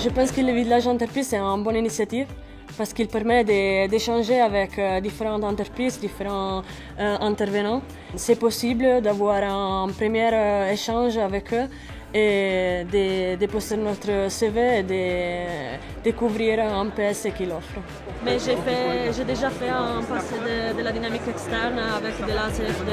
Je pense que le village entreprise est une bonne initiative parce qu'il permet d'échanger avec différentes entreprises, différents intervenants. C'est possible d'avoir un premier échange avec eux et de déposer notre CV et de découvrir un peu ce qu'ils offrent. Mais j'ai déjà fait un passé de la dynamique externe avec de la CFD.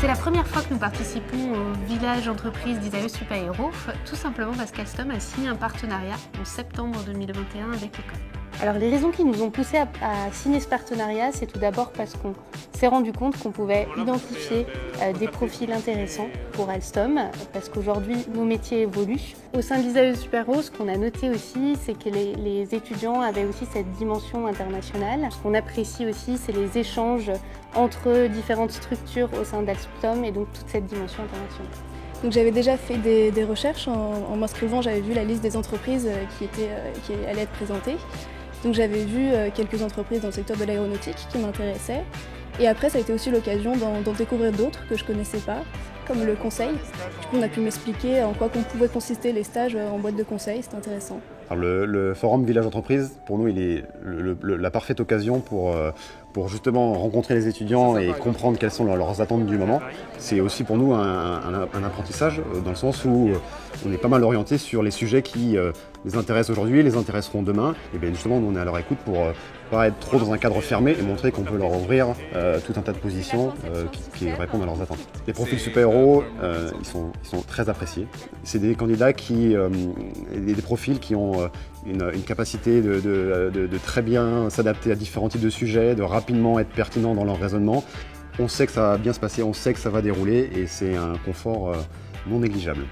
C'est la première fois que nous participons au village entreprise d'Isaïe Super Héros, tout simplement parce qu'Alstom a signé un partenariat en septembre 2021 avec l'école. Alors les raisons qui nous ont poussé à signer ce partenariat, c'est tout d'abord parce qu'on s'est rendu compte qu'on pouvait identifier des profils intéressants pour Alstom, parce qu'aujourd'hui nos métiers évoluent. Au sein de l'Isaïe Super Héros, ce qu'on a noté aussi, c'est que les étudiants avaient aussi cette dimension internationale. Ce qu'on apprécie aussi, c'est les échanges entre différentes structures au sein d'Alstom et donc toute cette dimension internationale. Donc j'avais déjà fait des recherches en m'inscrivant, j'avais vu la liste des entreprises qui allaient être présentées. Donc j'avais vu quelques entreprises dans le secteur de l'aéronautique qui m'intéressaient. Et après, ça a été aussi l'occasion d'en découvrir d'autres que je ne connaissais pas, comme le conseil. Du coup, on a pu m'expliquer en quoi pouvaient consister les stages en boîte de conseil, c'était intéressant. Alors le forum Village Entreprise, pour nous, il est la parfaite occasion pour justement rencontrer les étudiants et comprendre quelles sont leurs attentes du moment. C'est aussi pour nous un apprentissage, dans le sens où on est pas mal orienté sur les sujets qui les intéressent aujourd'hui, les intéresseront demain. Et bien justement, nous on est à leur écoute pour pas être trop dans un cadre fermé et montrer qu'on peut leur ouvrir tout un tas de positions qui répondent à leurs attentes. Les profils super-héros, ils sont très appréciés. C'est des candidats des profils qui ont une capacité de très bien s'adapter à différents types de sujets, de rapidement être pertinents dans leur raisonnement. On sait que ça va bien se passer, on sait que ça va dérouler et c'est un confort non négligeable.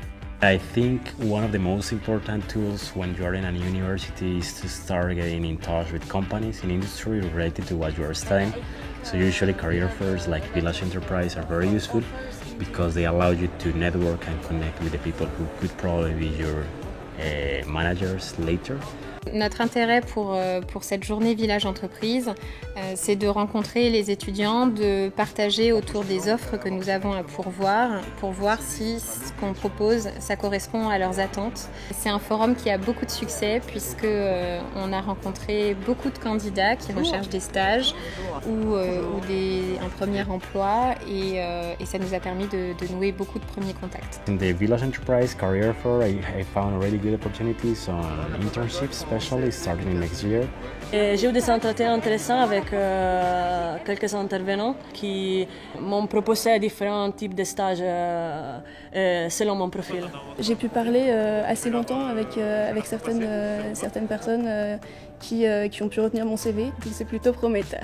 I think one of the most important tools when you are in a university is to start getting in touch with companies in industry related to what you are studying. So usually career fairs like Village Enterprise are very useful because they allow you to network and connect with the people who could probably be your managers later. Notre intérêt pour cette journée Village Entreprise, c'est de rencontrer les étudiants, de partager autour des offres que nous avons à pourvoir, pour voir si ce qu'on propose, ça correspond à leurs attentes. C'est un forum qui a beaucoup de succès puisque on a rencontré beaucoup de candidats qui recherchent des stages ou un premier emploi et ça nous a permis de nouer beaucoup de premiers contacts. In the Village Enterprise Career Fair, I found really good opportunities on internships, especially starting next year. J'ai eu des entretiens intéressants avec quelques intervenants qui m'ont proposé différents types de stages selon mon profil. J'ai pu parler assez longtemps avec certaines personnes qui ont pu retenir mon CV, donc c'est plutôt prometteur.